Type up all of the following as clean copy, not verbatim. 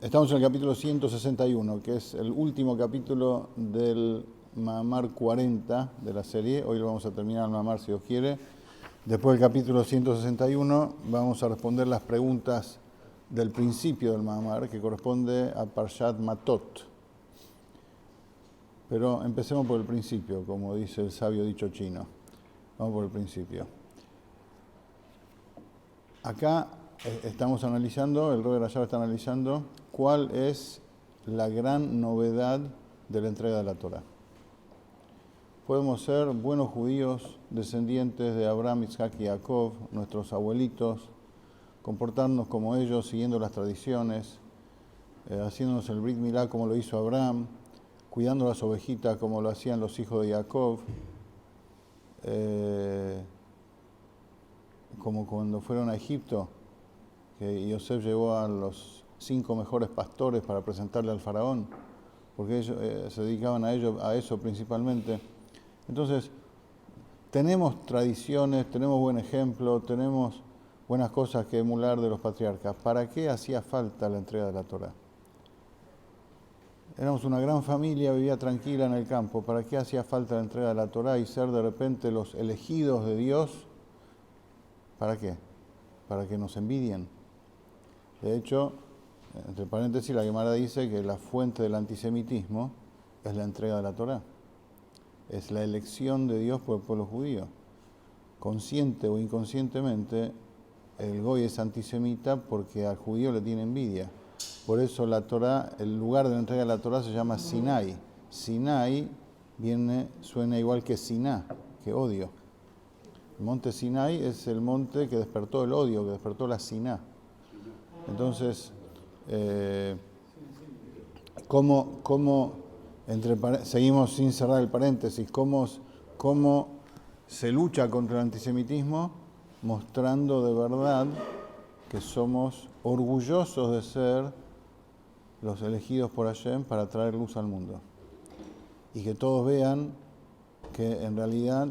Estamos en el capítulo 161, que es el último capítulo del Mamar 40 de la serie. Hoy lo vamos a terminar el Mamar, si Dios quiere. Después del capítulo 161 vamos a responder las preguntas del principio del Mamar, que corresponde a Parshat Matot. Pero empecemos por el principio, como dice el sabio dicho chino. Vamos por el principio. Acá estamos analizando, el Rebbe Rashab está analizando cuál es la gran novedad de la entrega de la Torá. Podemos ser buenos judíos, descendientes de Abraham, Isaac y Jacob, nuestros abuelitos, comportarnos como ellos, siguiendo las tradiciones, haciéndonos el Brit Milá como lo hizo Abraham, cuidando las ovejitas como lo hacían los hijos de Jacob, como cuando fueron a Egipto, que Yosef llevó a los 5 mejores pastores para presentarle al faraón, porque ellos se dedicaban a eso principalmente. Entonces, tenemos tradiciones, tenemos buen ejemplo, tenemos buenas cosas que emular de los patriarcas. ¿Para qué hacía falta la entrega de la Torá? Éramos una gran familia, vivía tranquila en el campo. ¿Para qué hacía falta la entrega de la Torá y ser de repente los elegidos de Dios? ¿Para qué? Para que nos envidien. De hecho, entre paréntesis, la Gemara dice que la fuente del antisemitismo es la entrega de la Torá. Es la elección de Dios por el pueblo judío. Consciente o inconscientemente, el Goy es antisemita porque al judío le tiene envidia. Por eso la Torá, el lugar de la entrega de la Torá se llama Sinai. Sinai suena igual que Siná, que odio. El monte Sinai es el monte que despertó el odio, que despertó la Siná. Entonces, seguimos sin cerrar el paréntesis, cómo se lucha contra el antisemitismo, mostrando de verdad que somos orgullosos de ser los elegidos por Hashem para traer luz al mundo. Y que todos vean que en realidad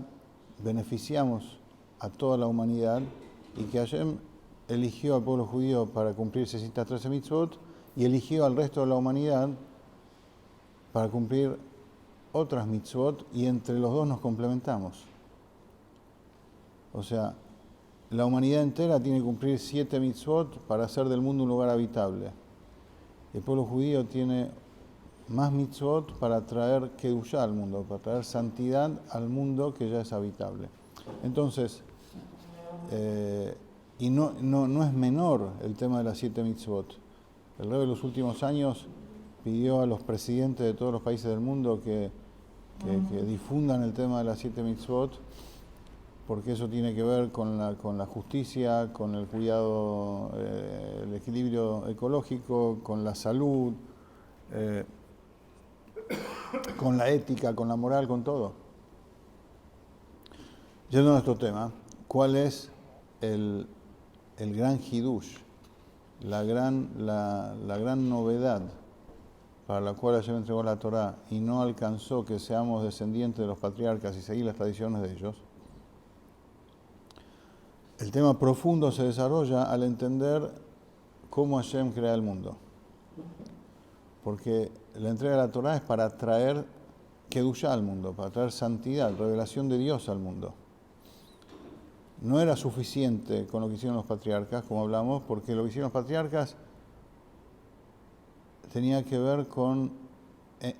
beneficiamos a toda la humanidad y que Hashem eligió al pueblo judío para cumplir 613 mitzvot y eligió al resto de la humanidad para cumplir otras mitzvot, y entre los dos nos complementamos. O sea, la humanidad entera tiene que cumplir 7 mitzvot para hacer del mundo un lugar habitable. El pueblo judío tiene más mitzvot para traer kedushá al mundo, para traer santidad al mundo que ya es habitable. Entonces, y no es menor el tema de las 7 mitzvot. El Rebbe en los últimos años pidió a los presidentes de todos los países del mundo que difundan el tema de las 7 mitzvot, porque eso tiene que ver con la justicia, con el cuidado, el equilibrio ecológico, con la salud, con la ética, con la moral, con todo. Yendo a nuestro tema, ¿cuál es el gran hidush, la gran novedad para la cual Hashem entregó la Torá y no alcanzó que seamos descendientes de los patriarcas y seguir las tradiciones de ellos? El tema profundo se desarrolla al entender cómo Hashem crea el mundo. Porque la entrega de la Torá es para traer kedushá al mundo, para traer santidad, revelación de Dios al mundo. No era suficiente con lo que hicieron los patriarcas, como hablamos, porque lo que hicieron los patriarcas tenía que ver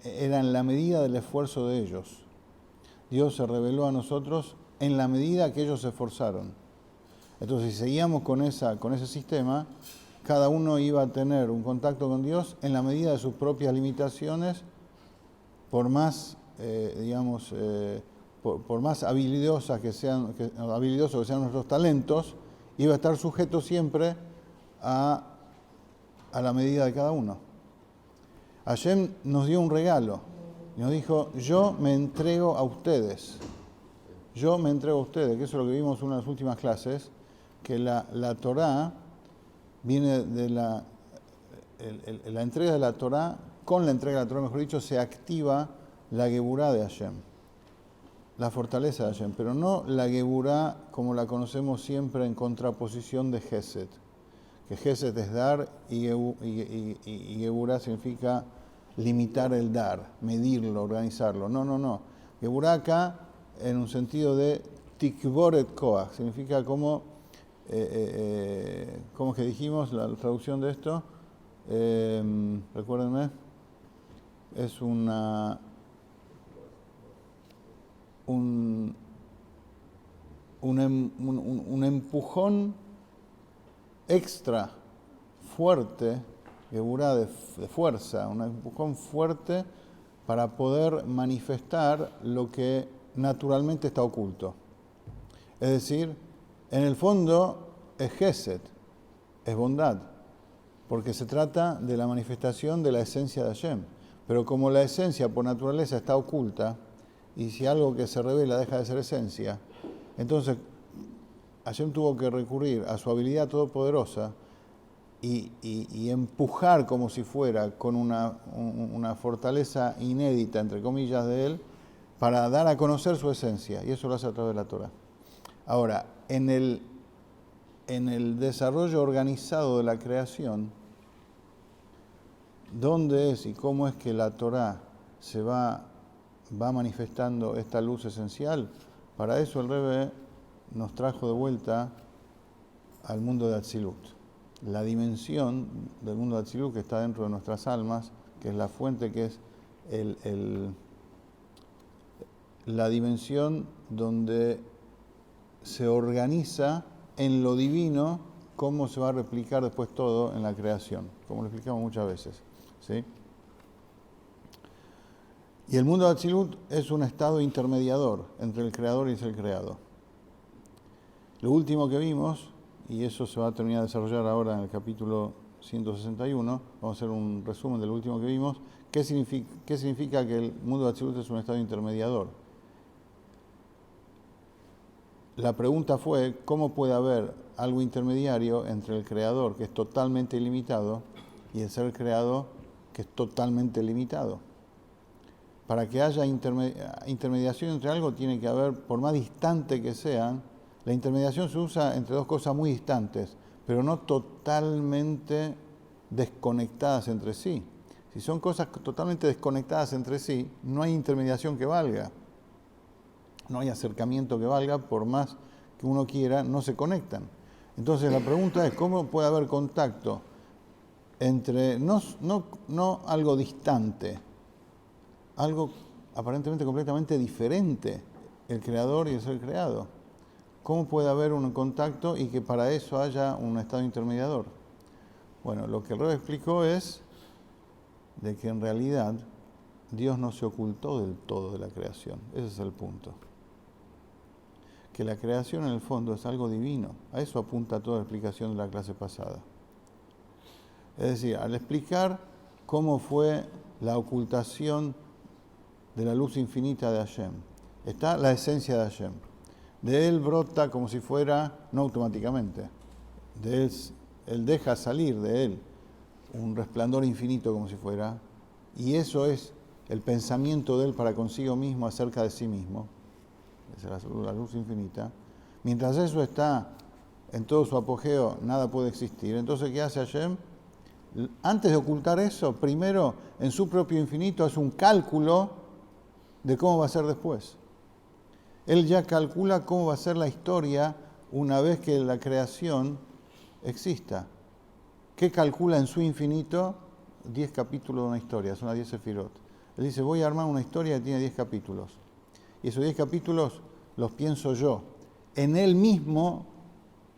era en la medida del esfuerzo de ellos. Dios se reveló a nosotros en la medida que ellos se esforzaron. Entonces, si seguíamos con ese sistema, cada uno iba a tener un contacto con Dios en la medida de sus propias limitaciones, por más, por más habilidosos que sean nuestros talentos, iba a estar sujeto siempre a la medida de cada uno. Hashem nos dio un regalo y nos dijo: yo me entrego a ustedes. Yo me entrego a ustedes, que eso es lo que vimos en una de las últimas clases, que la Torá viene de la entrega de la Torá. Con la entrega de la Torá, mejor dicho, se activa la Geburá de Hashem, la fortaleza de Hashem, pero no la Geburá como la conocemos siempre en contraposición de Gesed. que Gesed es dar y Geburá significa limitar el dar, medirlo, organizarlo. No. Geburá acá en un sentido de tikboret koach, significa como ¿cómo es que dijimos la traducción de esto? Recuérdenme, es un empujón extra fuerte, geburá de fuerza, un empujón fuerte para poder manifestar lo que naturalmente está oculto. Es decir, en el fondo es Gesed, es bondad, porque se trata de la manifestación de la esencia de Hashem. Pero como la esencia por naturaleza está oculta, y si algo que se revela deja de ser esencia, entonces Hashem tuvo que recurrir a su habilidad todopoderosa y empujar como si fuera con una fortaleza inédita, entre comillas, de él, para dar a conocer su esencia, y eso lo hace a través de la Torah. Ahora, en el desarrollo organizado de la creación, ¿dónde es y cómo es que la Torah se va manifestando esta luz esencial? Para eso el Rebbe nos trajo de vuelta al mundo de Atzilut. La dimensión del mundo de Atzilut que está dentro de nuestras almas, que es la fuente, que es la dimensión donde se organiza en lo divino cómo se va a replicar después todo en la creación, como lo explicamos muchas veces, ¿sí? Y el mundo de Atzilut es un estado intermediador entre el creador y el creado. Lo último que vimos, y eso se va a terminar de desarrollar ahora en el capítulo 161, vamos a hacer un resumen de lo último que vimos. ¿Qué significa que el mundo de Atzilut es un estado intermediador? La pregunta fue, ¿cómo puede haber algo intermediario entre el creador, que es totalmente ilimitado, y el ser creado, que es totalmente limitado? Para que haya intermediación entre algo, tiene que haber, por más distante que sean, la intermediación se usa entre dos cosas muy distantes, pero no totalmente desconectadas entre sí. Si son cosas totalmente desconectadas entre sí, no hay intermediación que valga. No hay acercamiento que valga, por más que uno quiera, no se conectan. Entonces la pregunta es, ¿cómo puede haber contacto entre, no algo distante, algo aparentemente completamente diferente, el creador y el ser creado? ¿Cómo puede haber un contacto y que para eso haya un estado intermediador? Bueno, lo que el Rebbe explicó es de que en realidad Dios no se ocultó del todo de la creación. Ese es el punto. Que la creación en el fondo es algo divino. A eso apunta toda la explicación de la clase pasada. Es decir, al explicar cómo fue la ocultación de la luz infinita de Hashem, está la esencia de Hashem. De él brota como si fuera, no automáticamente, de él deja salir de él un resplandor infinito como si fuera, y eso es el pensamiento de él para consigo mismo acerca de sí mismo. Es la luz infinita. Mientras eso está en todo su apogeo, nada puede existir. Entonces, ¿qué hace Hashem? Antes de ocultar eso, primero, en su propio infinito, hace un cálculo de cómo va a ser después. Él ya calcula cómo va a ser la historia una vez que la creación exista. ¿Qué calcula en su infinito? 10 capítulos de una historia, son las 10 sefirot. Él dice, voy a armar una historia que tiene 10 capítulos. Y esos 10 capítulos los pienso yo. En él mismo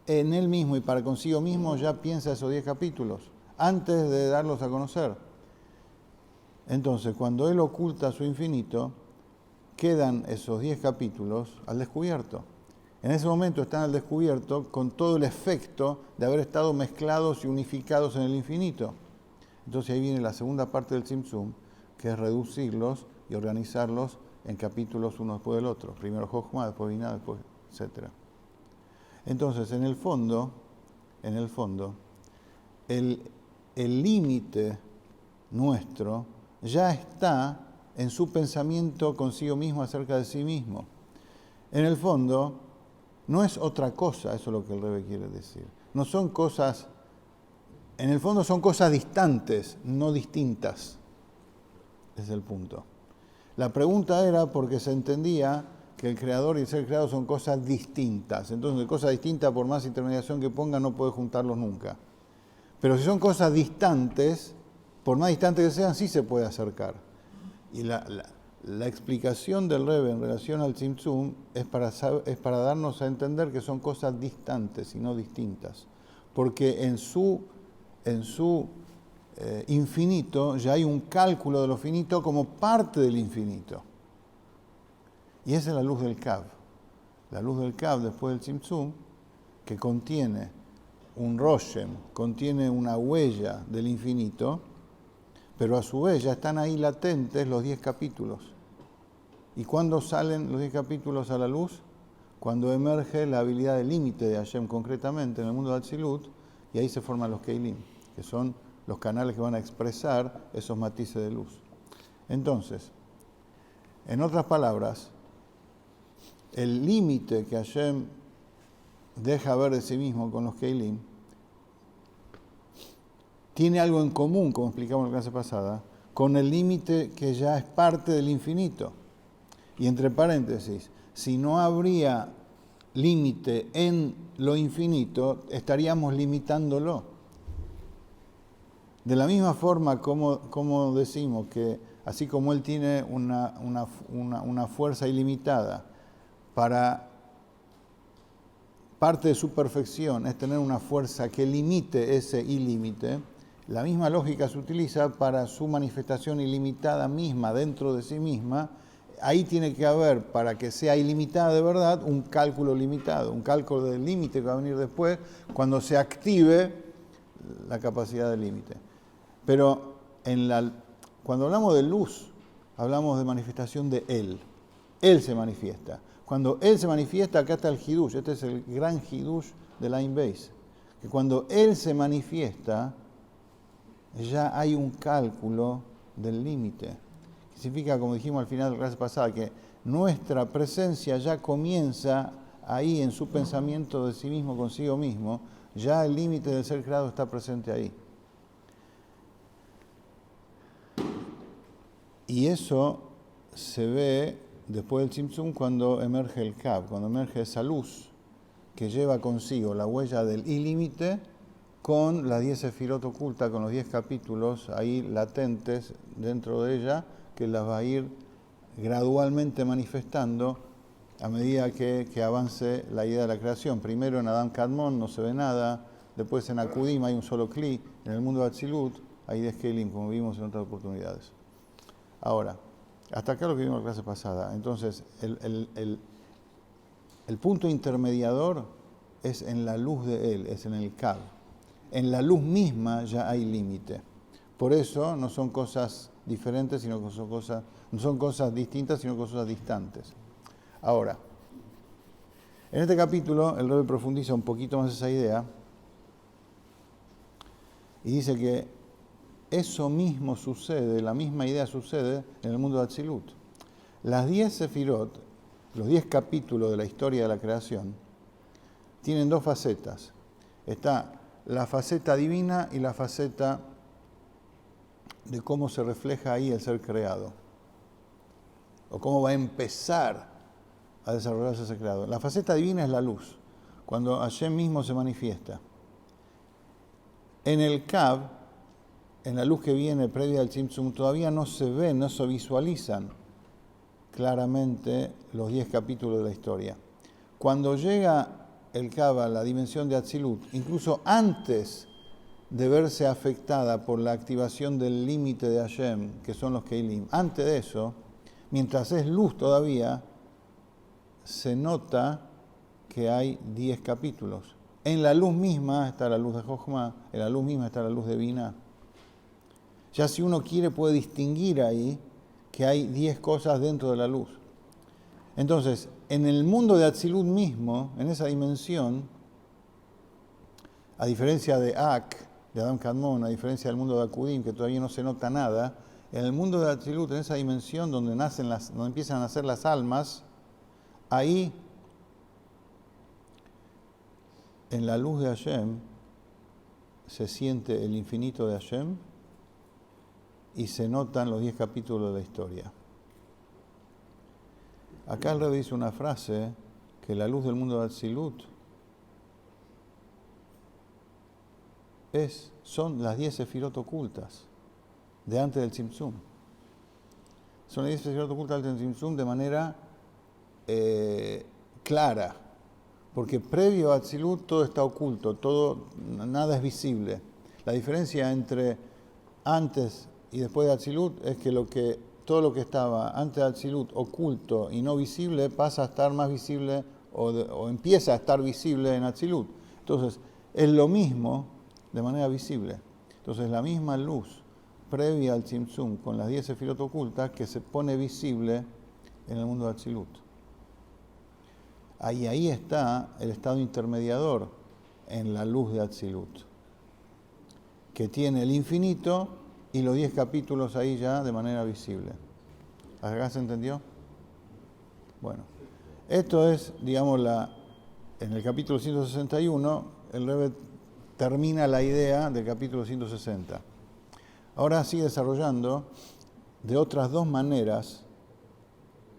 y para consigo mismo ya piensa esos 10 capítulos, antes de darlos a conocer. Entonces, cuando él oculta su infinito, quedan esos 10 capítulos al descubierto. En ese momento están al descubierto con todo el efecto de haber estado mezclados y unificados en el infinito. Entonces ahí viene la segunda parte del Tzimtzum, que es reducirlos y organizarlos en capítulos uno después del otro. Primero Jochma, después Binah, después etc. Entonces, en el fondo, el límite nuestro ya está en su pensamiento consigo mismo acerca de sí mismo. En el fondo, no es otra cosa, eso es lo que el Rebbe quiere decir. No son cosas En el fondo son cosas distantes, no distintas. Ese es el punto. La pregunta era porque se entendía que el creador y el ser creado son cosas distintas. Entonces, cosas distintas, por más intermediación que ponga, no puede juntarlos nunca. Pero si son cosas distantes, por más distantes que sean, sí se puede acercar. Y la explicación del Rebbe en relación al Tzimtzum es para darnos a entender que son cosas distantes y no distintas. Porque en su infinito ya hay un cálculo de lo finito como parte del infinito. Y esa es la luz del Kav. La luz del Kav después del Tzimtzum, que contiene un Roshem, contiene una huella del infinito, pero a su vez ya están ahí latentes los 10 capítulos. ¿Y cuándo salen los 10 capítulos a la luz? Cuando emerge la habilidad del límite de Hashem concretamente en el mundo de Atzilut, y ahí se forman los Keilim, que son los canales que van a expresar esos matices de luz. Entonces, en otras palabras, el límite que Hashem deja ver de sí mismo con los Keilim tiene algo en común, como explicamos en la clase pasada, con el límite que ya es parte del infinito. Y entre paréntesis, si no habría límite en lo infinito, estaríamos limitándolo. De la misma forma como decimos que, así como Él tiene una fuerza ilimitada, para parte de su perfección es tener una fuerza que limite ese ilímite, la misma lógica se utiliza para su manifestación ilimitada misma dentro de sí misma. Ahí tiene que haber, para que sea ilimitada de verdad, un cálculo limitado, un cálculo del límite que va a venir después cuando se active la capacidad del límite. Pero cuando hablamos de luz, hablamos de manifestación de Él. Él se manifiesta. Cuando Él se manifiesta, acá está el Hidush, este es el gran Hidush de Line Base, que cuando Él se manifiesta, ya hay un cálculo del límite. Significa, como dijimos al final de la clase pasada, que nuestra presencia ya comienza ahí en su pensamiento de sí mismo, consigo mismo, ya el límite del ser creado está presente ahí. Y eso se ve después del Tzimtzum cuando emerge el Kav, cuando emerge esa luz que lleva consigo la huella del ilímite con las 10 sefirot ocultas, con los 10 capítulos ahí latentes dentro de ella, que las va a ir gradualmente manifestando a medida que avance la idea de la creación. Primero en Adam Kadmon no se ve nada, después en Akudim hay un solo Kli, en el mundo de Atzilut hay 10 Kelim, como vimos en otras oportunidades. Ahora, hasta acá lo que vimos en la clase pasada. Entonces, el punto intermediador es en la luz de Él, es en el Kav. En la luz misma ya hay límite. Por eso no son cosas diferentes, sino que no son cosas distintas, sino cosas distantes. Ahora, en este capítulo el Rebbe profundiza un poquito más esa idea y dice que eso mismo sucede, la misma idea sucede en el mundo de Atzilut. Las 10 sefirot, los 10 capítulos de la historia de la creación, tienen dos facetas. Está la faceta divina y la faceta de cómo se refleja ahí el ser creado, o cómo va a empezar a desarrollarse ese creado. La faceta divina es la luz, cuando Hashem mismo se manifiesta. En el Kav, en la luz que viene previa al Tzimtzum, todavía no se ven, no se visualizan claramente los 10 capítulos de la historia. Cuando llega el Kav a la dimensión de Atzilut, incluso antes de verse afectada por la activación del límite de Hashem, que son los Keilim, antes de eso, mientras es luz todavía, se nota que hay 10 capítulos. En la luz misma está la luz de Jochma, en la luz misma está la luz de Binah. Ya si uno quiere puede distinguir ahí que hay 10 cosas dentro de la luz. Entonces, en el mundo de Atzilut mismo, en esa dimensión, a diferencia de Ak, de Adam Kadmon, a diferencia del mundo de Akudim, que todavía no se nota nada, en el mundo de Atzilut, en esa dimensión donde empiezan a nacer las almas, ahí, en la luz de Hashem, se siente el infinito de Hashem y se notan los 10 capítulos de la historia. Acá el Rebbe dice una frase, que la luz del mundo de Atzilut son las 10 sefirot ocultas de antes del Tzimtzum. Son las 10 sefirot ocultas antes del Tzimtzum de manera clara, porque previo a Atzilut todo está oculto, nada es visible. La diferencia entre antes y después de Atzilut es que todo lo que estaba antes de Atzilut oculto y no visible pasa a estar más visible o empieza a estar visible en Atzilut. Entonces, es lo mismo de manera visible. Entonces, la misma luz previa al Tzimtzum con las 10 sefirot ocultas que se pone visible en el mundo de Atzilut. Ahí está el estado intermediador en la luz de Atzilut, que tiene el infinito y los 10 capítulos ahí ya de manera visible. ¿Acá se entendió? Bueno, esto es, digamos, en el capítulo 161, el Rebbe termina la idea del capítulo 160. Ahora sigue desarrollando de otras dos maneras,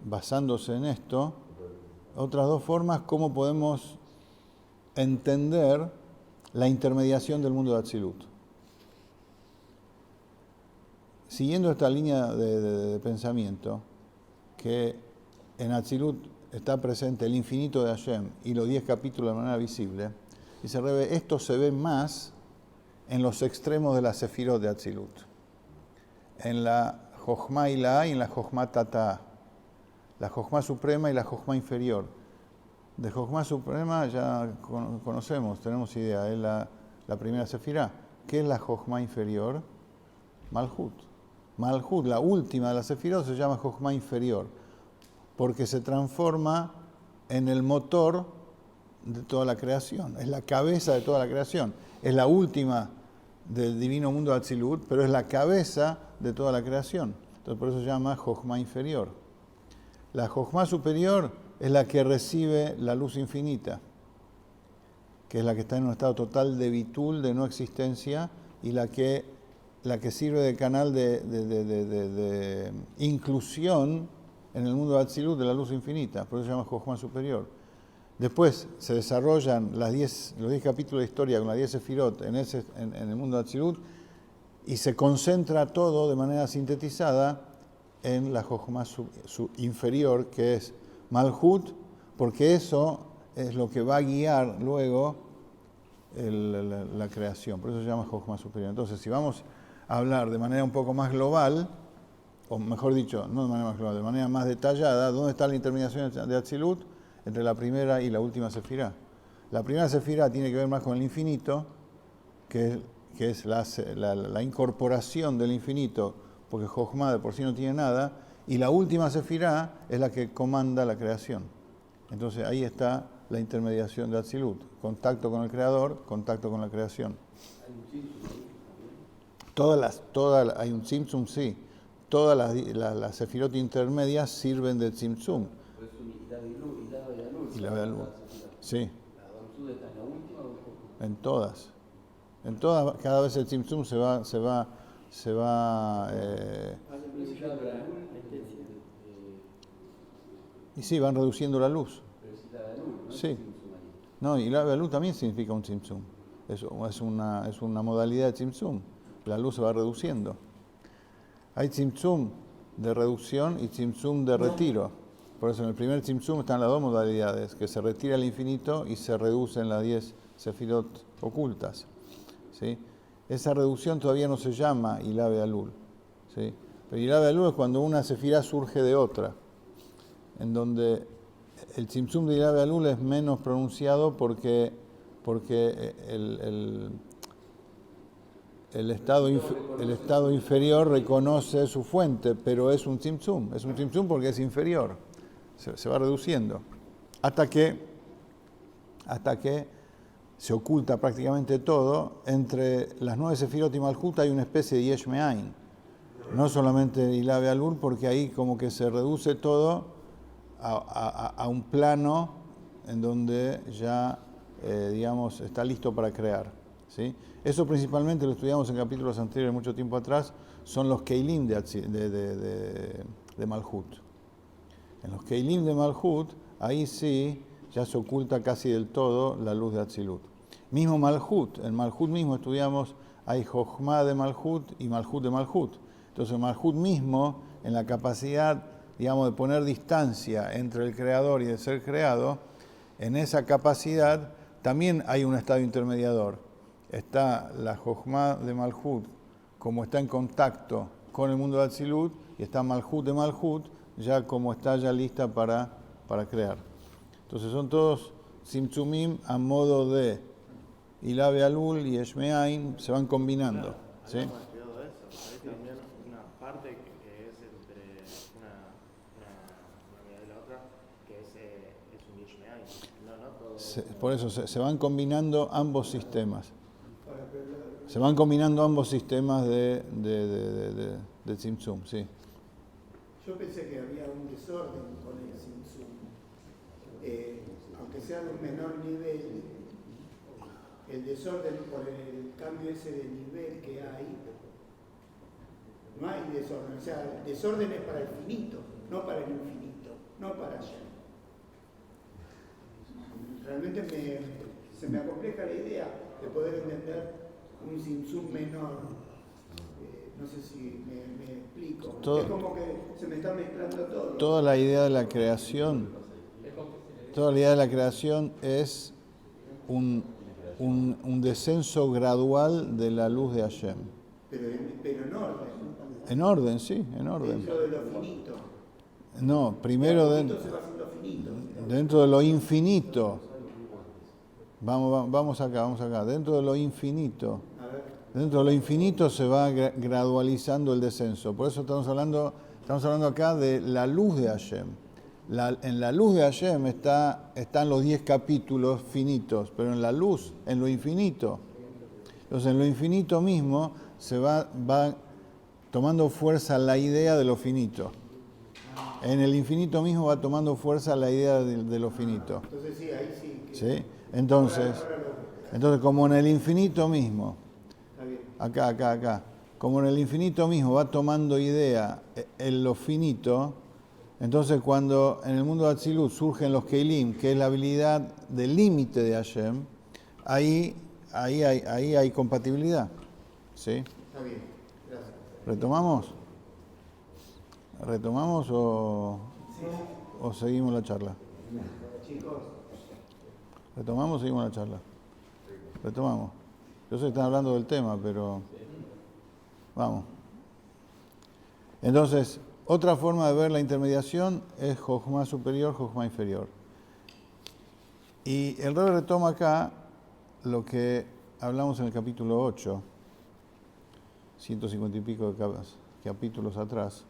basándose en esto, otras dos formas cómo podemos entender la intermediación del mundo de Atzilut. Siguiendo esta línea de pensamiento, que en Atzilut está presente el infinito de Hashem y los 10 capítulos de manera visible, dice Rebbe, esto se ve más en los extremos de la sefirot de Atzilut, en la Jochma Ilá y en la Jochma Tatá, la Jochma suprema y la Jochma inferior. De Jochma suprema ya conocemos, tenemos idea, es la primera sefirá. ¿Qué es la Jochma inferior? Malhut. Malhut, la última de las sefirot, se llama Jochma inferior, porque se transforma en el motor de toda la creación, es la cabeza de toda la creación, es la última del divino mundo de Atzilut, pero es la cabeza de toda la creación. Entonces por eso se llama Jochma inferior. La Jochma superior es la que recibe la luz infinita, que es la que está en un estado total de bitul, de no existencia, y la que sirve de canal de inclusión en el mundo de Atzilut de la luz infinita, por eso se llama Jochma superior. Después se desarrollan los 10 capítulos de historia con las 10 sefirot en el mundo de Atzilut y se concentra todo de manera sintetizada en la Jochma inferior, que es Malhut, porque eso es lo que va a guiar luego la creación, por eso se llama Jochma superior. Entonces, si vamos a hablar de manera un poco más global, o mejor dicho, no de manera más global, de manera más detallada, ¿dónde está la intermediación de Atzilut? Entre la primera y la última sefirá. La primera sefirá tiene que ver más con el infinito, que es la incorporación del infinito, porque Jochma de por sí no tiene nada, y la última sefirá es la que comanda la creación. Entonces ahí está la intermediación de Atzilut, contacto con el Creador, contacto con la creación. Hay un Tzimtzum, sí. Todas las sefirot intermedias sirven de Tzimtzum. Y la Alul. Sí. En todas. Cada vez el Tzimtzum se va y sí, van reduciendo la luz. Sí. No, y la Alul también significa un Tzimtzum. Es una modalidad de Tzimtzum. La luz se va reduciendo. Hay Tzimtzum de reducción y Tzimtzum de retiro. Por eso en el primer Tzimtzum están las dos modalidades, que se retira el infinito y se reducen las 10 sefirot ocultas. ¿Sí? Esa reducción todavía no se llama Ilá Be'alul. ¿Sí? Pero Ilá Be'alul es cuando una sefirá surge de otra, en donde el Tzimtzum de Ilá Be'alul es menos pronunciado porque el estado inferior reconoce su fuente, pero es un Tzimtzum porque es inferior, se va reduciendo, hasta que se oculta prácticamente todo. Entre las 9 sefirot y Malhut hay una especie de Yesh Me'ain, no solamente Ilá Be'alul, porque ahí como que se reduce todo a un plano en donde ya, digamos, está listo para crear. ¿sí? Eso principalmente lo estudiamos en capítulos anteriores, mucho tiempo atrás, son los Keilim de Malhut. En los Keilim de Malhut, ahí sí ya se oculta casi del todo la luz de Atzilut. Mismo Malhut, en Malhut mismo estudiamos, hay Jochma de Malhut y Malhut de Malhut. Entonces Malhut mismo, en la capacidad, digamos, de poner distancia entre el creador y el ser creado, en esa capacidad también hay un estado intermediador. Está la Jochma de Malhut, como está en contacto con el mundo de Atzilut, y está Malhut de Malhut, ya como está ya lista para crear. Entonces son todos Tzimtzumim a modo de Ilá Be'alul y Eshmeain, se van combinando. ¿Sí? Hay también una parte que es entre una unidad y la otra, que es un Yishmeain. No todo. Por eso se van combinando ambos sistemas. Se van combinando ambos sistemas de Tzimtzum, sí. Yo pensé que había un desorden con el Tzimtzum. Aunque sea de un menor nivel, el desorden por el cambio ese de nivel que hay, no hay desorden. O sea, el desorden es para el finito, no para el infinito, no para allá. Realmente se me acompleja la idea de poder entender un Tzimtzum menor. No sé si me explico. Es como que se me está mezclando todo. Toda la idea de la creación es un descenso gradual de la luz de Hashem. Pero en orden. En orden, sí, en orden. Dentro de lo finito. No, primero Se va haciendo finito. dentro de lo infinito. Vamos acá. Dentro de lo infinito. Dentro de lo infinito se va gradualizando el descenso. Por eso estamos hablando acá de la luz de Hashem. En la luz de Hashem están los 10 capítulos finitos, pero en la luz, en lo infinito. Entonces, en lo infinito mismo se va tomando fuerza la idea de lo finito. En el infinito mismo va tomando fuerza la idea de lo finito. Entonces sí, ahí sí. ¿Sí? Entonces, como en el infinito mismo, acá, como en el infinito mismo va tomando idea en lo finito, entonces cuando en el mundo de Atzilut surgen los Keilim, que es la habilidad del límite de Hashem, ahí hay compatibilidad. ¿Sí? Está bien, gracias. ¿Retomamos o seguimos la charla? Chicos. ¿Retomamos o seguimos la charla? Retomamos. Yo sé que están hablando del tema, pero vamos. Entonces, otra forma de ver la intermediación es Jochma superior, Jochma inferior. Y el Rebbe retoma acá lo que hablamos en el capítulo 8, 150 y pico de capítulos atrás,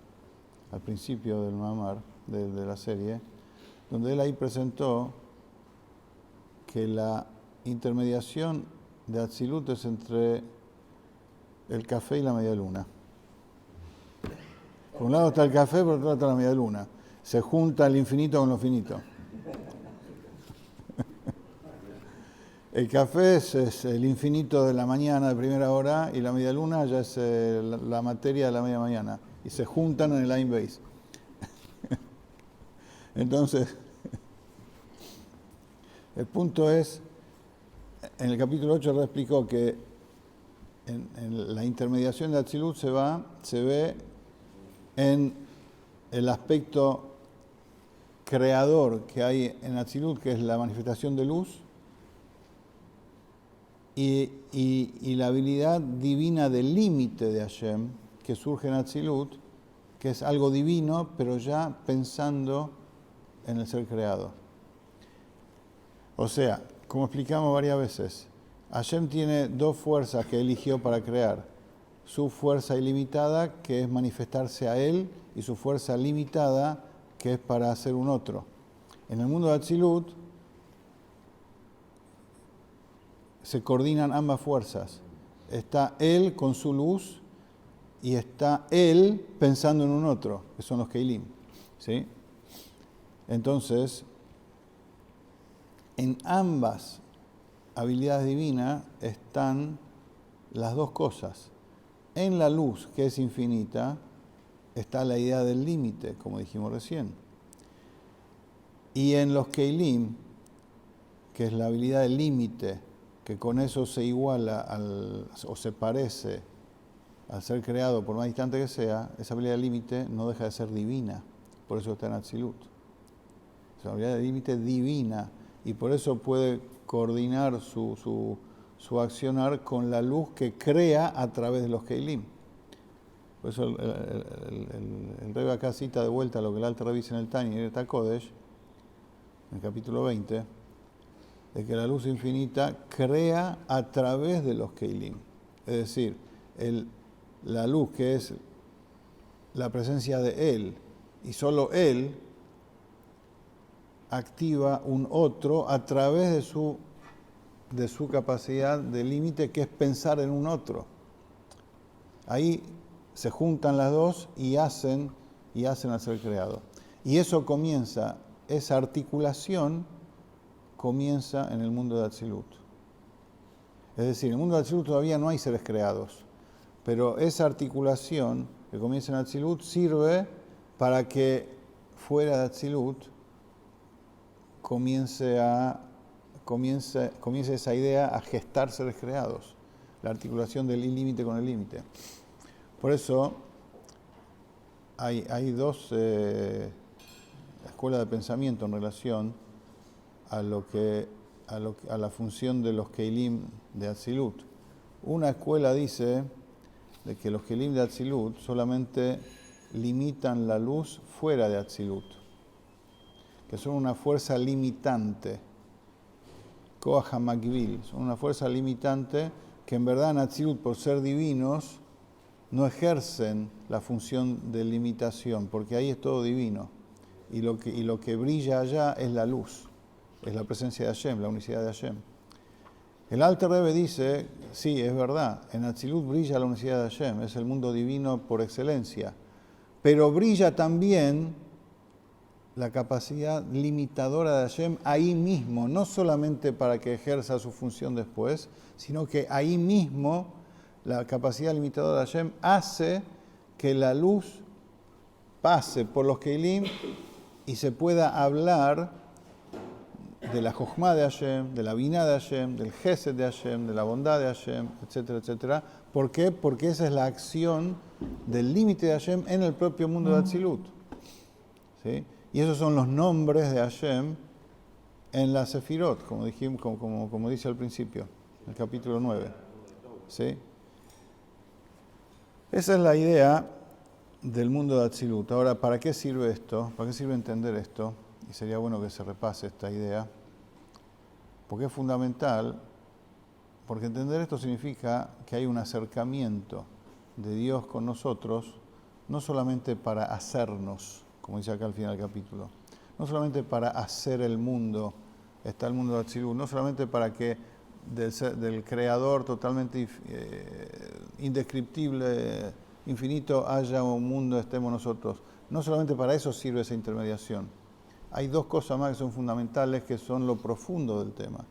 al principio del Mamar, de la serie, donde él ahí presentó que la intermediación de Atzilut es entre el café y la media luna. Por un lado está el café, por otro lado está la media luna. Se junta el infinito con lo finito. El café es el infinito de la mañana de primera hora y la media luna ya es la materia de la media mañana. Y se juntan en el Ain Beis. Entonces, el punto es, en el capítulo 8 Rebbe explicó que en la intermediación de Atzilut se ve en el aspecto creador que hay en Atzilut, que es la manifestación de luz, y la habilidad divina del límite de Hashem, que surge en Atzilut, que es algo divino, pero ya pensando en el ser creado. O sea, como explicamos varias veces, Hashem tiene dos fuerzas que eligió para crear. Su fuerza ilimitada, que es manifestarse a Él, y su fuerza limitada, que es para hacer un otro. En el mundo de Atzilut se coordinan ambas fuerzas. Está Él con su luz y está Él pensando en un otro, que son los Keilim. ¿Sí? Entonces, en ambas habilidades divinas están las dos cosas. En la luz, que es infinita, está la idea del límite, como dijimos recién. Y en los Keilim, que es la habilidad del límite, que con eso se iguala o se parece al ser creado por más distante que sea, esa habilidad del límite no deja de ser divina. Por eso está en Atzilut. Es una habilidad de límite divina y por eso puede coordinar su accionar con la luz que crea a través de los Keilim. Por eso el Rebbe acá cita de vuelta lo que el Alter Rebbe dice en el Tanya y en el Kodesh, en el capítulo 20, de que la luz infinita crea a través de los Keilim. Es decir, la luz que es la presencia de Él y solo Él activa un otro a través de su capacidad de límite, que es pensar en un otro. Ahí se juntan las dos y hacen al ser creado. Y eso comienza, esa articulación comienza en el mundo de Atzilut. Es decir, en el mundo de Atzilut todavía no hay seres creados, pero esa articulación que comienza en Atzilut sirve para que fuera de Atzilut comience esa idea a gestar seres creados, la articulación del límite con el límite. Por eso hay dos escuelas de pensamiento en relación a la función de los Keilim de Atzilut. Una escuela dice de que los Keilim de Atzilut solamente limitan la luz fuera de Atzilut, que son una fuerza limitante, Koach HaMakbil, son una fuerza limitante que en verdad en Atzilut, por ser divinos, no ejercen la función de limitación, porque ahí es todo divino, y lo que brilla allá es la luz, es la presencia de Hashem, la unicidad de Hashem. El Alter Rebbe dice, sí, es verdad, en Atzilut brilla la unicidad de Hashem, es el mundo divino por excelencia, pero brilla también la capacidad limitadora de Hashem ahí mismo, no solamente para que ejerza su función después, sino que ahí mismo la capacidad limitadora de Hashem hace que la luz pase por los Keilim y se pueda hablar de la Jochma de Hashem, de la Binah de Hashem, del Gesed de Hashem, de la bondad de Hashem, etcétera, etcétera. ¿Por qué? Porque esa es la acción del límite de Hashem en el propio mundo de Atzilut. ¿Sí? Y esos son los nombres de Hashem en la Sefirot, como dijimos, como dice al principio, en el capítulo 9. ¿Sí? Esa es la idea del mundo de Atzilut. Ahora, ¿para qué sirve esto? ¿Para qué sirve entender esto? Y sería bueno que se repase esta idea, porque es fundamental, porque entender esto significa que hay un acercamiento de Dios con nosotros, no solamente para hacernos, como dice acá al final del capítulo, no solamente para hacer el mundo, está el mundo de Atzilut, no solamente para que del creador totalmente indescriptible, infinito, haya un mundo, estemos nosotros. No solamente para eso sirve esa intermediación. Hay dos cosas más que son fundamentales, que son lo profundo del tema.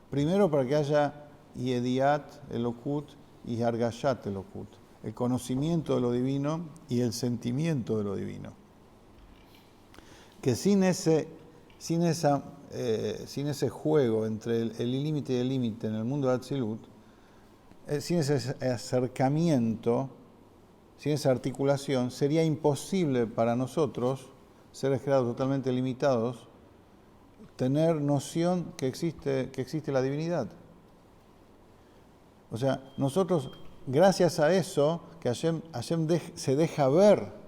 Primero, para que haya Yediat Elokut y Hargashat Elokut, el conocimiento de lo divino y el sentimiento de lo divino. Que sin ese juego entre el límite y el límite en el mundo de Atzilut, sin ese acercamiento, sin esa articulación, sería imposible para nosotros, seres creados totalmente limitados, tener noción que existe la divinidad. O sea, nosotros, gracias a eso, que Hashem se deja ver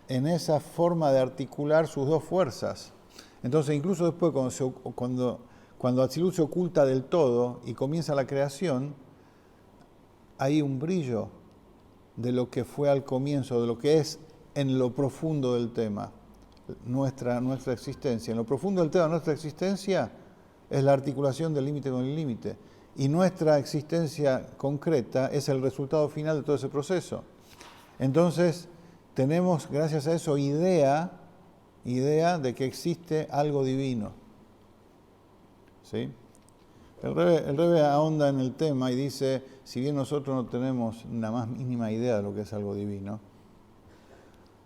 en esa forma de articular sus dos fuerzas. Entonces, incluso después, cuando Atzilut se oculta del todo y comienza la creación, hay un brillo de lo que fue al comienzo, de lo que es en lo profundo del tema, nuestra existencia. En lo profundo del tema, nuestra existencia es la articulación del límite con el límite. Y nuestra existencia concreta es el resultado final de todo ese proceso. Entonces, tenemos, gracias a eso, idea de que existe algo divino. ¿sí? El Rebbe ahonda en el tema y dice, si bien nosotros no tenemos la más mínima idea de lo que es algo divino,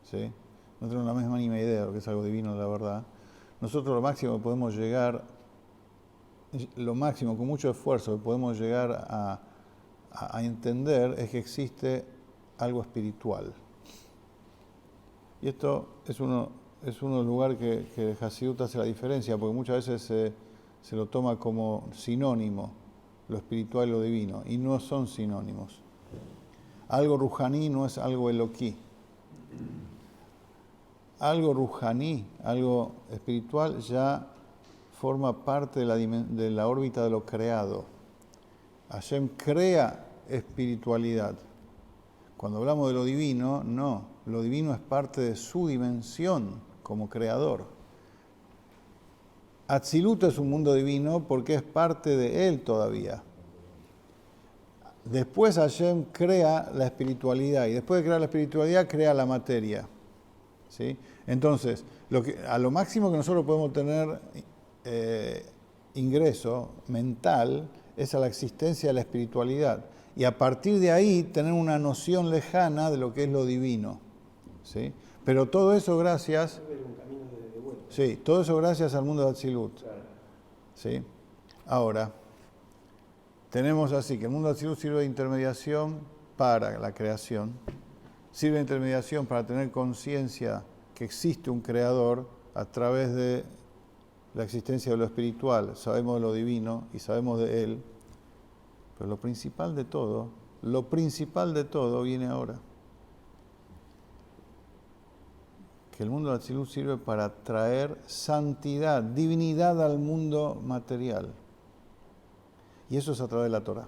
¿sí? No tenemos la más mínima idea de lo que es algo divino, la verdad, nosotros lo máximo que podemos llegar, lo máximo, con mucho esfuerzo, que podemos llegar a entender es que existe algo espiritual. Y esto es uno de los lugares que Hasidut hace la diferencia, porque muchas veces se lo toma como sinónimo, lo espiritual y lo divino, y no son sinónimos. Algo rujaní no es algo eloquí. Algo rujaní, algo espiritual, ya forma parte de la órbita de lo creado. Hashem crea espiritualidad. Cuando hablamos de lo divino, no. Lo divino es parte de su dimensión como creador. Atzilut es un mundo divino porque es parte de él todavía. Después Hashem crea la espiritualidad y después de crear la espiritualidad crea la materia. ¿Sí? Entonces, a lo máximo que nosotros podemos tener ingreso mental es a la existencia de la espiritualidad. Y a partir de ahí tener una noción lejana de lo que es lo divino. ¿Sí? Pero todo eso gracias... Sí, todo eso gracias al mundo de Atzilut. ¿Sí? Ahora, tenemos así que el mundo de Atzilut sirve de intermediación para la creación, sirve de intermediación para tener conciencia que existe un creador a través de la existencia de lo espiritual, sabemos de lo divino y sabemos de él, pero lo principal de todo viene ahora. Que el mundo de Atzilut sirve para traer santidad, divinidad al mundo material. Y eso es a través de la Torah.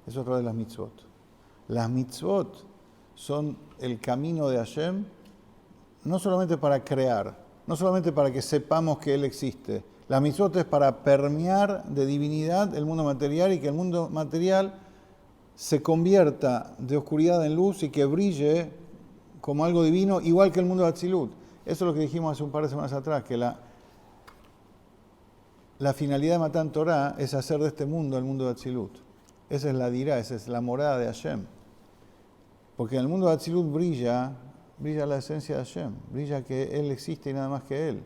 Eso es a través de las mitzvot. Las mitzvot son el camino de Hashem, no solamente para crear, no solamente para que sepamos que Él existe. Las mitzvot es para permear de divinidad el mundo material y que el mundo material se convierta de oscuridad en luz y que brille como algo divino, igual que el mundo de Atzilut. Eso es lo que dijimos hace un par de semanas atrás, que la finalidad de Matan Torah es hacer de este mundo el mundo de Atzilut. Esa es la dirá, esa es la morada de Hashem. Porque en el mundo de Atzilut brilla la esencia de Hashem, brilla que Él existe y nada más que Él.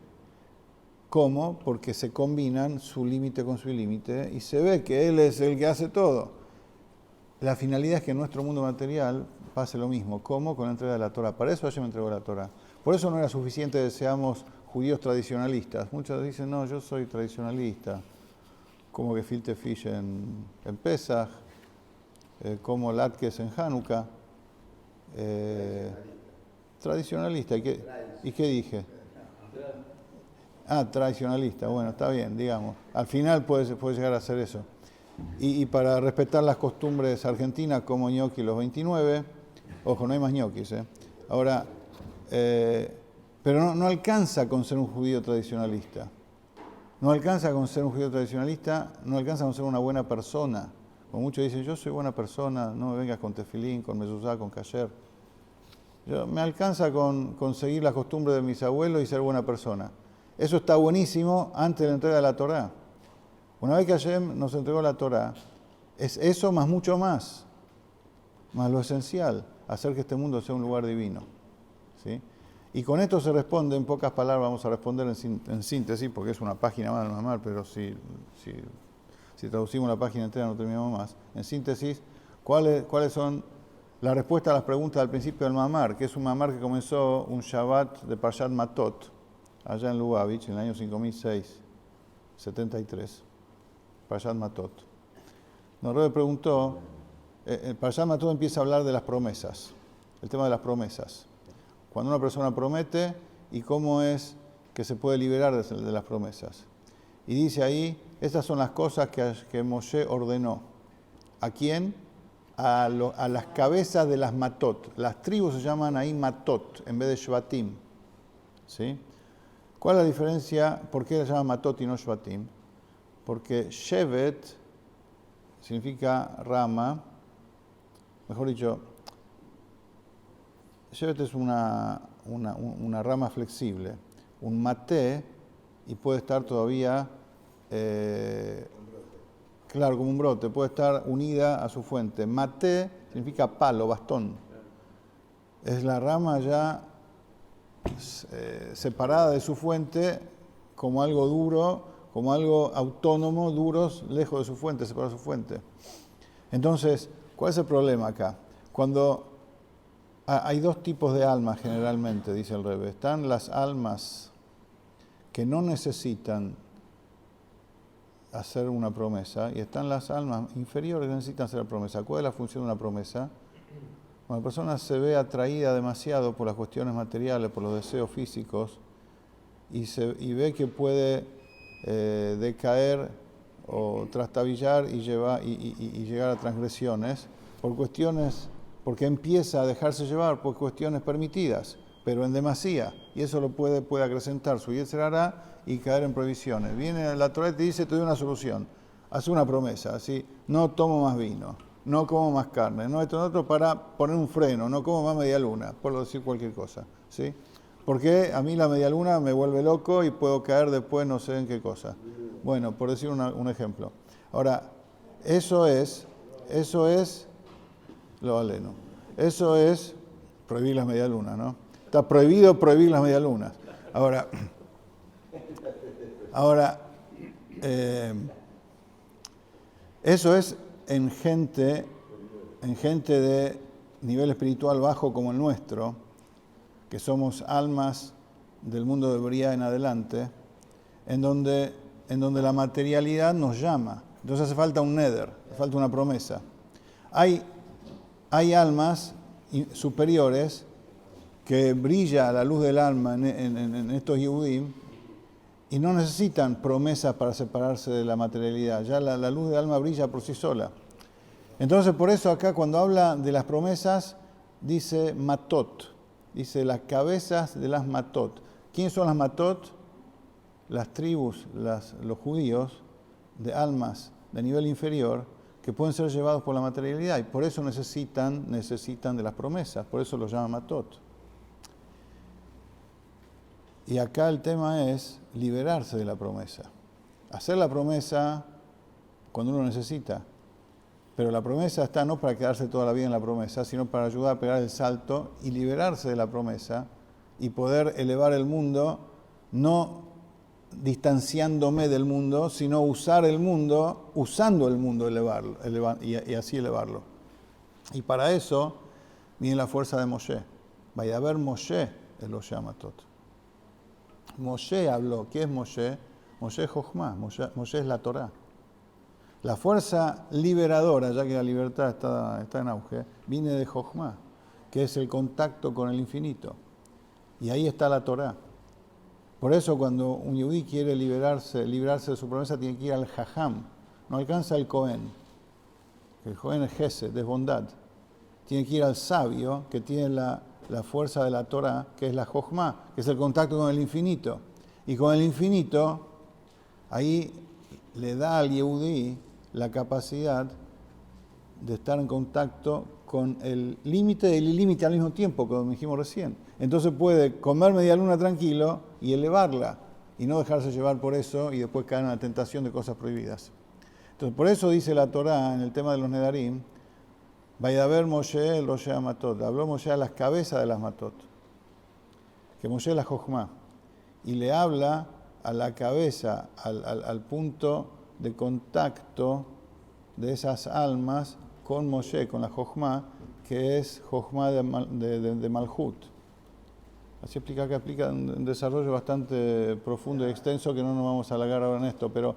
¿Cómo? Porque se combinan su límite con su límite y se ve que Él es el que hace todo. La finalidad es que en nuestro mundo material pase lo mismo. ¿Cómo? Con la entrega de la Torah. Para eso Hashem entregó la Torah. Por eso no era suficiente que seamos judíos tradicionalistas. Muchos dicen, no, yo soy tradicionalista. Como que filte fish en Pesach, como latkes en Hanukkah. Tradicionalista. ¿Y qué dije? Tradicionalista. Bueno, está bien, digamos. Al final puede llegar a ser eso. Y para respetar las costumbres argentinas, como ñoqui los 29, ojo, no hay más ñoquis, Ahora, pero no alcanza con ser un judío tradicionalista. No alcanza con ser un judío tradicionalista, no alcanza con ser una buena persona. Como muchos dicen, yo soy buena persona, no me vengas con tefilín, con mezuzá, con kasher. Me alcanza con seguir las costumbres de mis abuelos y ser buena persona. Eso está buenísimo antes de la entrega de la Torá. Una vez que Hashem nos entregó la Torá, es eso más mucho más lo esencial, hacer que este mundo sea un lugar divino. ¿Sí? Y con esto se responde, en pocas palabras vamos a responder en síntesis, porque es una página más, no es mal, pero si traducimos la página entera no terminamos más. En síntesis, ¿cuáles son las respuestas a las preguntas al principio del Mamar? Que es un Mamar que comenzó un Shabbat de Parshat Matot, allá en Lubavitch, en el año 5006-73. Parshat Matot. Rebbe preguntó, Parshat Matot empieza a hablar de las promesas, el tema de las promesas. Cuando una persona promete y cómo es que se puede liberar de las promesas. Y dice ahí, estas son las cosas que Moshe ordenó. ¿A quién? A las cabezas de las Matot. Las tribus se llaman ahí Matot en vez de Shvatim. ¿Sí? ¿Cuál es la diferencia? ¿Por qué se llama Matot y no Shvatim? Porque Shevet significa rama, mejor dicho, Shevet es una rama flexible, un maté, y puede estar todavía claro, como un brote, puede estar unida a su fuente. Maté significa palo, bastón. Es la rama ya separada de su fuente como algo duro, como algo autónomo, duros, lejos de su fuente, separado de su fuente. Entonces, ¿cuál es el problema acá? Cuando hay dos tipos de almas generalmente, dice el Rebbe. Están las almas que no necesitan hacer una promesa y están las almas inferiores que necesitan hacer la promesa. ¿Cuál es la función de una promesa? Cuando la persona se ve atraída demasiado por las cuestiones materiales, por los deseos físicos y ve que puede decaer o trastabillar y llegar a transgresiones porque empieza a dejarse llevar por cuestiones permitidas, pero en demasía, y eso lo puede acrecentar su yetzer hará y caer en prohibiciones. Viene la Torá y te dice, te doy una solución, haz una promesa, así, no tomo más vino, no como más carne, no esto, no otro, para poner un freno, no como más media luna, por decir cualquier cosa, ¿sí? Porque a mí la media luna me vuelve loco y puedo caer después no sé en qué cosa. Bueno, por decir un ejemplo. Ahora, eso es lo aleno. Eso es prohibir las medialunas, ¿no? Está prohibido prohibir las medialunas. Ahora, eso es en gente de nivel espiritual bajo como el nuestro, que somos almas del mundo de Bria en adelante, en donde la materialidad nos llama. Entonces hace falta un neder, hace falta una promesa. Hay almas superiores que brilla la luz del alma en estos Yehudim y no necesitan promesas para separarse de la materialidad. Ya la luz del alma brilla por sí sola. Entonces, por eso acá cuando habla de las promesas, dice matot, dice las cabezas de las matot. ¿Quiénes son las matot? Las tribus, los judíos de almas de nivel inferior que pueden ser llevados por la materialidad y por eso necesitan de las promesas, por eso los llaman matot. Y acá el tema es liberarse de la promesa. Hacer la promesa cuando uno necesita. Pero la promesa está no para quedarse toda la vida en la promesa, sino para ayudar a pegar el salto y liberarse de la promesa y poder elevar el mundo, no distanciándome del mundo, sino usar el mundo, usando el mundo y así elevarlo. Y para eso viene la fuerza de Moshe. Vaya a ver Moshe, él lo llama todo. Moshe habló. ¿Qué es Moshe? Moshe es Jochma, Moshe es la Torá. La fuerza liberadora, ya que la libertad está en auge, viene de Jochma, que es el contacto con el infinito. Y ahí está la Torá. Por eso cuando un yehudí quiere librarse de su promesa, tiene que ir al Jajam. No alcanza el Cohen. El Cohen es Gesed, es bondad. Tiene que ir al sabio, que tiene la fuerza de la Torá, que es la Jochma, que es el contacto con el infinito. Y con el infinito, ahí le da al yehudí la capacidad de estar en contacto con el límite y el ilímite al mismo tiempo, como dijimos recién. Entonces puede comer media luna tranquilo y elevarla, y no dejarse llevar por eso y después caer en la tentación de cosas prohibidas. Entonces, por eso dice la Torá en el tema de los Nedarim, Vaidaber Moshe el Roshea Matot, habló Moshe a las cabezas de las Matot, que Moshe es la Jochma, y le habla a la cabeza, al punto de contacto de esas almas con Moshe, con la Jochma, que es Jochma de Malhut. Así explica que aplica un desarrollo bastante profundo y extenso que no nos vamos a alargar ahora en esto, pero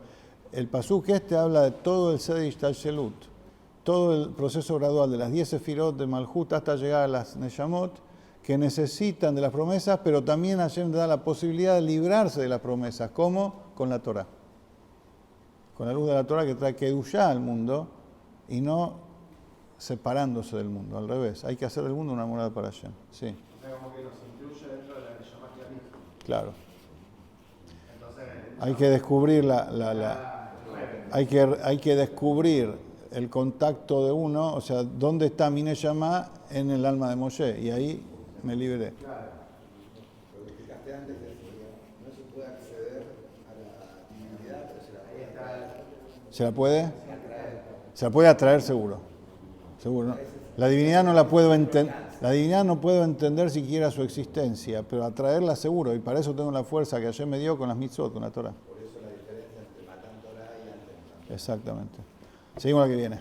el pasuk habla de todo el Seder Ishtalshelut, todo el proceso gradual de las 10 sefirot de Malhut hasta llegar a las Neshamot, que necesitan de las promesas, pero también Hashem da la posibilidad de librarse de las promesas. ¿Cómo? Con la Torah. Con la luz de la Torah que trae Kedushá al mundo y no separándose del mundo. Al revés, hay que hacer del mundo una morada para Hashem. Sí. O sea, como que nos incluye dentro de la Neshama Klanit. Claro. Entonces, hay que descubrir hay que descubrir el contacto de uno, o sea, dónde está mi Neshama en el alma de Moshe, y ahí me liberé. claro. Lo que explicaste antes, que no se puede acceder a la divinidad, pero se la puede ¿Se la puede? Se la puede atraer seguro. Seguro. ¿No? La divinidad no la puedo entender. La divinidad no puedo entender siquiera su existencia, pero atraerla seguro. Y para eso tengo la fuerza que ayer me dio con las mitzvot, con la Torah. Por eso la diferencia entre Matan Torah y Anten. Exactamente. Seguimos la que viene.